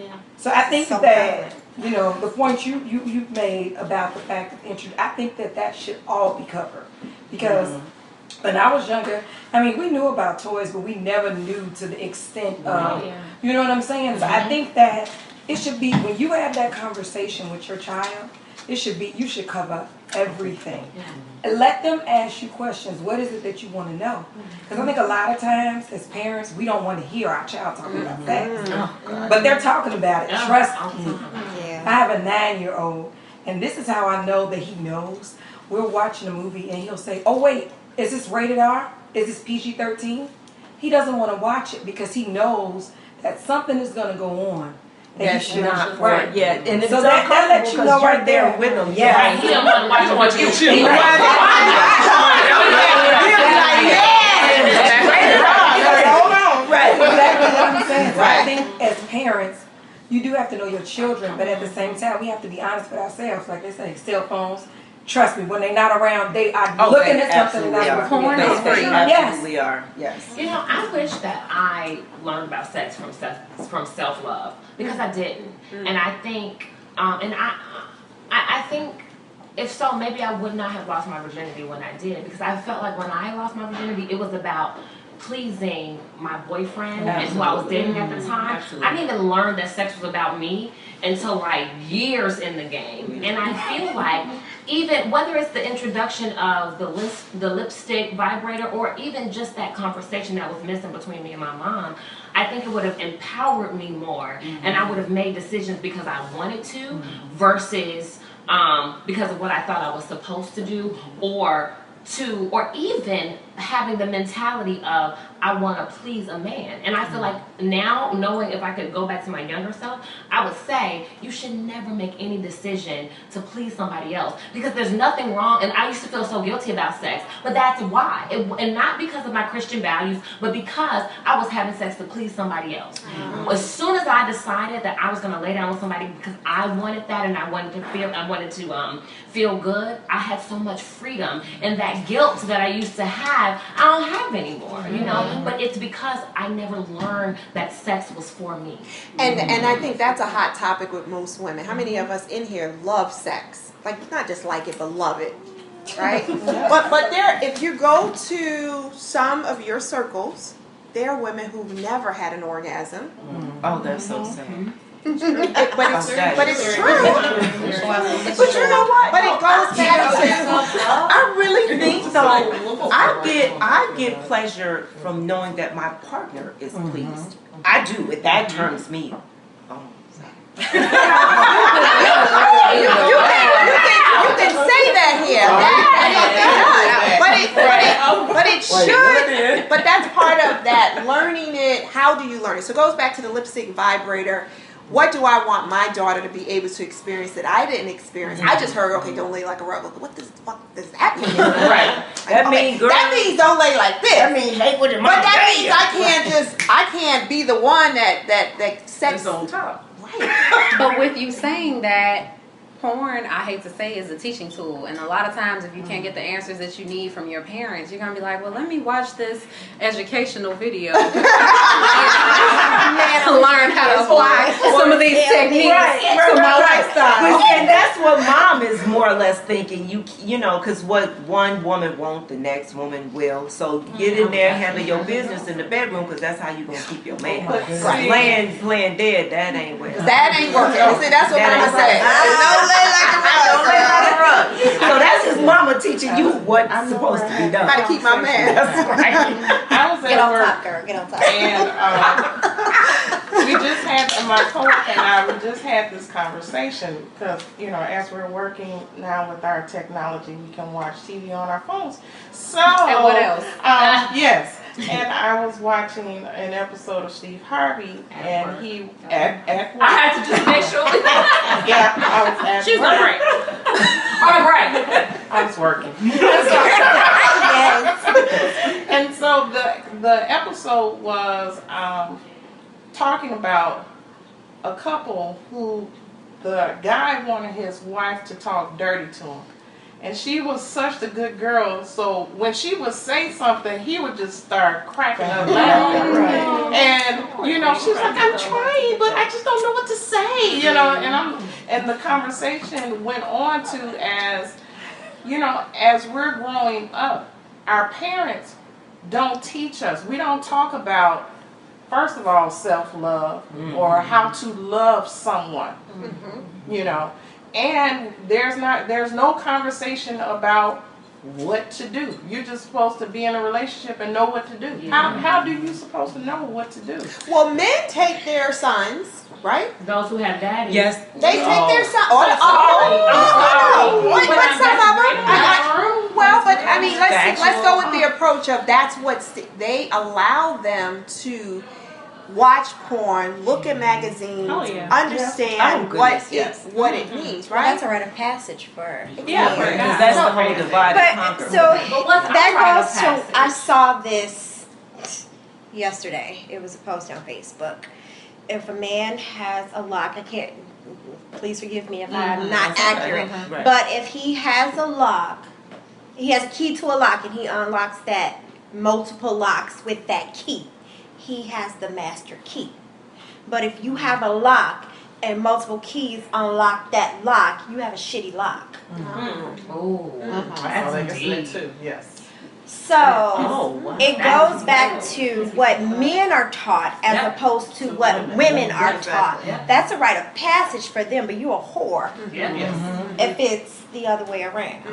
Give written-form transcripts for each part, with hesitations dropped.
Yeah. So I think that, you know, the point you made about the fact of I think that should all be covered. Because when I was younger, I mean, we knew about toys, but we never knew to the extent of, you know what I'm saying? So I think that it should be, when you have that conversation with your child, it should be, you should cover everything. And let them ask you questions. What is it that you want to know? Because I think a lot of times as parents, we don't want to hear our child talking about sex. But they're talking about it. Trust me. I have a 9-year-old, and this is how I know that he knows. We're watching a movie, and he'll say, oh, wait, is this rated R? Is this PG-13? He doesn't want to watch it because he knows that something is going to go on. That's not right. Yeah, and so that lets you know right there with them. Yeah, right. He don't want to watch you too. Hold on, right? Exactly what I'm saying. So I think as parents, you do have to know your children, but at the same time, we have to be honest with ourselves. Like they say, cell phones. Trust me, when they're not around, they are looking at something that's porn. They absolutely are. Yes. You know, I wish that I learned about sex from self-love because I didn't, and I think, I think if so, maybe I would not have lost my virginity when I did, because I felt like when I lost my virginity, it was about pleasing my boyfriend and who I was dating at the time. Absolutely. I didn't even learn that sex was about me until like years in the game, and I feel like even whether it's the introduction of the lipstick vibrator, or even just that conversation that was missing between me and my mom, I think it would have empowered me more, and I would have made decisions because I wanted to, versus because of what I thought I was supposed to do, or even having the mentality of I want to please a man. And I feel like now, knowing if I could go back to my younger self, I would say you should never make any decision to please somebody else, because there's nothing wrong. And I used to feel so guilty about sex, but that's why. And not because of my Christian values, but because I was having sex to please somebody else. As soon as I decided that I was going to lay down with somebody because I wanted that and I wanted to feel good, I had so much freedom, and that guilt that I used to have, I don't have anymore, you know. But it's because I never learned that sex was for me. And I think that's a hot topic with most women. How many of us in here love sex? Like, not just like it, but love it, right? But there, if you go to some of your circles, there are women who've never had an orgasm. Oh, that's so sad. But it's true. But you know what? But it goes back to, I really think though, I get pleasure from knowing that my partner is pleased. I do. That turns me on. you can say that here. But it should. But that's part of that, learning it. How do you learn it? So it goes back to the lipstick vibrator. What do I want my daughter to be able to experience that I didn't experience? I just heard, okay, don't lay like a rug. What the fuck does that mean? Right. That means don't lay like this. That means hate with your mom. But that means I can't be the one that sex on top. Right. But with you saying that, porn, I hate to say, is a teaching tool. And a lot of times if you can't get the answers that you need from your parents, you're going to be like, well, let me watch this educational video to learn how to apply some of these techniques to my lifestyle. And that's what mom is more or less thinking. You know, because what one woman won't, the next woman will. So get in there, handle your business in the bedroom, because that's how you're going to keep your man. Right. Playing dead, that ain't working. That ain't working. See, that's what mama said. So that's his mama teaching you what's supposed to be done. How to keep my man. That's right. I was Get on top, girl. Get on top. And we just had, my coworker and I, we just had this conversation because, you know, as we're working now with our technology, we can watch TV on our phones. So, and what else? Yes. And I was watching an episode of Steve Harvey, and he at work. I had to just make sure. Yeah, I was at She's work. on break. On break. I was working. And so the episode was talking about a couple who the guy wanted his wife to talk dirty to him. And she was such a good girl, so when she would say something, he would just start cracking up laughing. And you know, she was like, "I'm trying, but I just don't know what to say," you know. And the conversation went on to, as you know, as we're growing up, our parents don't teach us. We don't talk about, first of all, self-love or how to love someone. You know. And there's no conversation about what to do. You're just supposed to be in a relationship and know what to do. How do you supposed to know what to do? Well, men take their sons, right? Those who have daddies. Yes. They take their sons. What Some of them? Well, but I mean, let's go with the approach of that's what they allow them to watch porn, look at magazines, understand what it means, right? Well, that's a rite of passage for Because that's the whole divide and conquer. So that goes to, I saw this yesterday. It was a post on Facebook. If a man has a lock, I can't, please forgive me if I'm not accurate, but if he has a lock, he has a key to a lock and he unlocks that multiple locks with that key, he has the master key. But if you have a lock and multiple keys unlock that lock, you have a shitty lock. That's deep too. Yes. So it goes back to what men are taught as opposed to what women are taught. That's a rite of passage for them, but you're a whore if it's the other way around.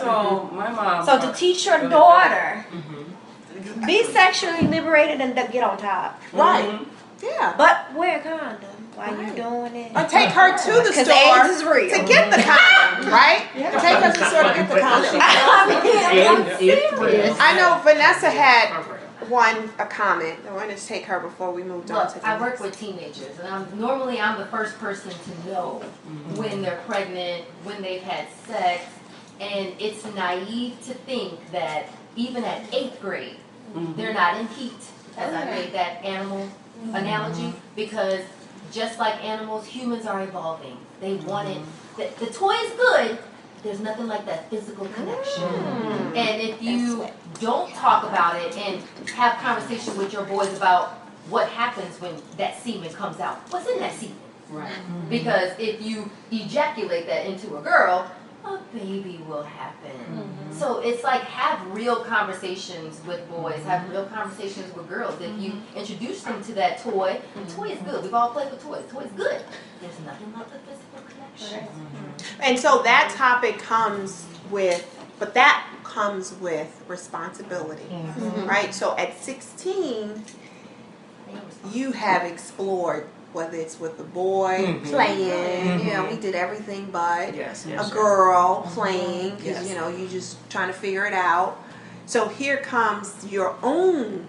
So my mom. So to teach your daughter, be sexually liberated and get on top. Right. Yeah. But wear a condom while you're doing it. Or take her to the store AIDS is real. to get the condom, right? Take her to the store to get the condom. I know Vanessa had a comment. I wanted to take her before we moved on to the I work with teenagers, and normally I'm the first person to know when they're pregnant, when they've had sex, and it's naive to think that even at 8th grade, they're not in heat, as I made that animal analogy, because just like animals, humans are evolving. They want it. The toy is good. There's nothing like that physical connection. And if you don't talk about it and have conversations with your boys about what happens when that semen comes out, what's in that semen? Right. Because if you ejaculate that into a girl, a baby will happen. So it's like, have real conversations with boys, have real conversations with girls. If you introduce them to that toy, the toy is good. We've all played with toys. The toy is good. There's nothing like the physical connection. And so that topic comes with responsibility, right? So at 16, you have explored, whether it's with a boy playing, you know, we did everything but a girl playing, because, you know, you just trying to figure it out. So here comes your own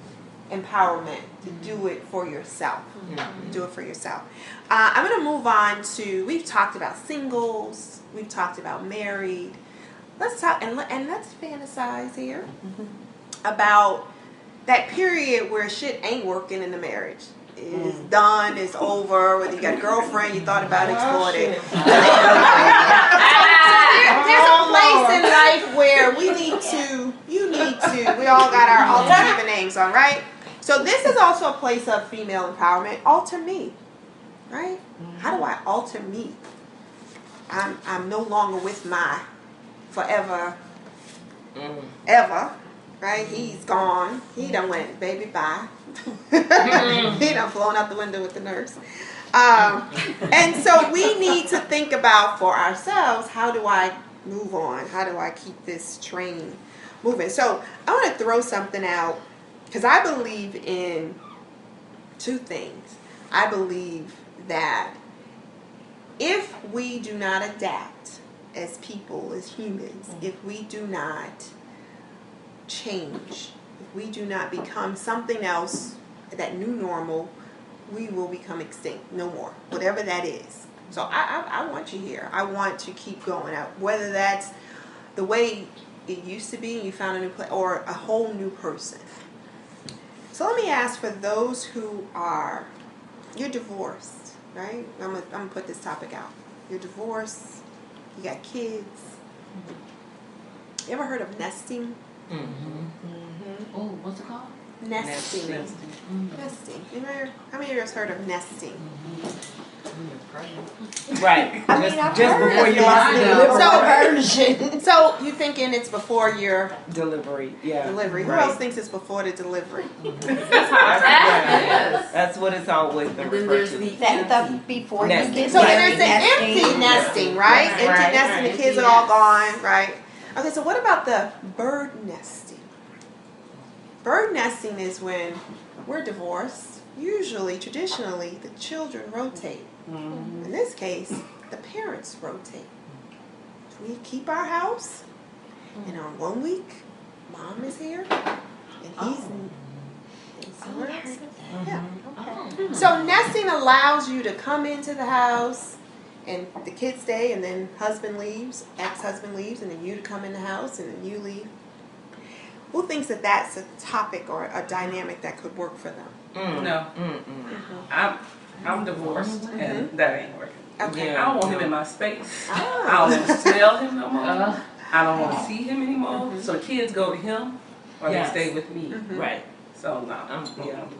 empowerment to do it for yourself. Do it for yourself. I'm going to move on to, we've talked about singles, we've talked about married. Let's talk, and let's fantasize here about that period where shit ain't working in the marriage. It's done, it's over, whether you got a girlfriend, you thought about exploiting. There's a place in life where we all got our alter ego names on, right? So this is also a place of female empowerment. Alter me, right? How do I alter me? I'm no longer with my forever, ever, right? He's gone. He done went, baby, bye. He done flown out the window with the nurse. And so we need to think about for ourselves, how do I move on? How do I keep this train moving? So I want to throw something out, because I believe in two things. I believe that if we do not adapt as people, as humans, if we do not change, if we do not become something else, that new normal, we will become extinct. No more. Whatever that is. So I want you here. I want to keep going out. Whether that's the way it used to be and you found a new place, or a whole new person. So let me ask, for those who are, you're divorced, right? I'm gonna put this topic out. You're divorced, you got kids, You ever heard of nesting? Oh, what's it called? Nesting. Nesting. How many of you guys heard of nesting? Right. I mean, I've Just heard before of your that. version. So you thinking it's before your delivery. Yeah. delivery? Who else thinks it's before the delivery? That's what it's always been referred to. The before you Nesting. get So married, there's the empty nesting, right? Empty Right. nesting, the kids are all gone, right? Okay, so what about the bird nesting? Bird nesting is when we're divorced. Usually, traditionally, the children rotate. In this case, the parents rotate. We keep our house, and on 1 week, mom is here, and he's somewhere else. Yeah. So nesting allows you to come into the house, and the kids stay, and then husband leaves, ex-husband leaves, and then you come in the house, and then you leave. Who thinks that that's a topic or a dynamic that could work for them? No. I'm divorced, and that ain't working. Okay. I don't want him in my space. Ah. I don't want to smell him no more. I don't want to see him anymore. So the kids go to him, or Yes. they stay with me. Right. So no.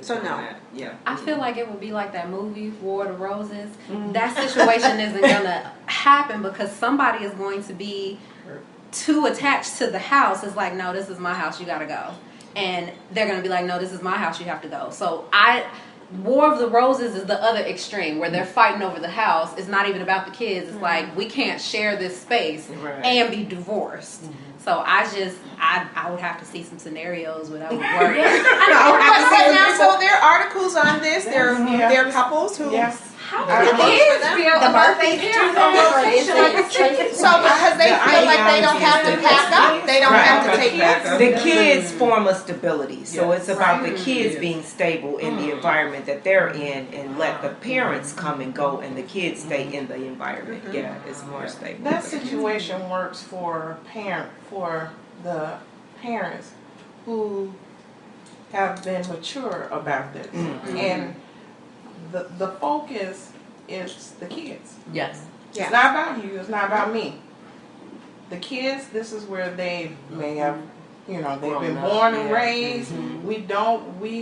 So no. Yeah. I feel like it would be like that movie, War of the Roses. That situation isn't gonna happen because somebody is going to be too attached to the house. It's like, no, this is my house, you gotta go. And they're gonna be like, no, this is my house, you have to go. So War of the Roses is the other extreme where they're fighting over the house. It's not even about the kids. It's like, we can't share this space and be divorced. So I would have to see some scenarios where that would work. But now, so there are articles on this. There are couples who. How Are do the kids feel The about birthday their pictures parents? on the So because they feel like they don't have to pack up, they don't have to take care. The kids form a stability, so it's about the kids being stable in the environment that they're in, and let the parents come and go, and the kids stay in the environment. Yeah, it's more stable. That situation works for the parents who have been mature about this, and the focus is the kids. Yes. It's not about you. It's not about me. The kids. This is where they may have, they've been born and raised. We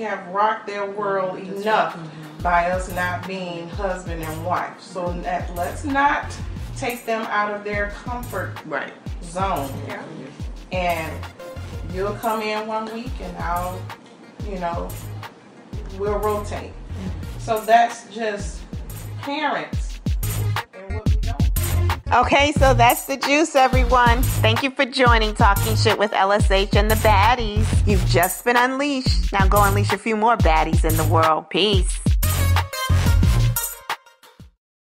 have rocked their world enough by us not being husband and wife. So let's not take them out of their comfort zone. Yeah. And you'll come in 1 week, and I'll, we'll rotate. So that's just parents and what we don't. Okay, so that's the juice, everyone. Thank you for joining Talking Shit with LSH and the Baddies. You've just been unleashed. Now go unleash a few more baddies in the world. Peace.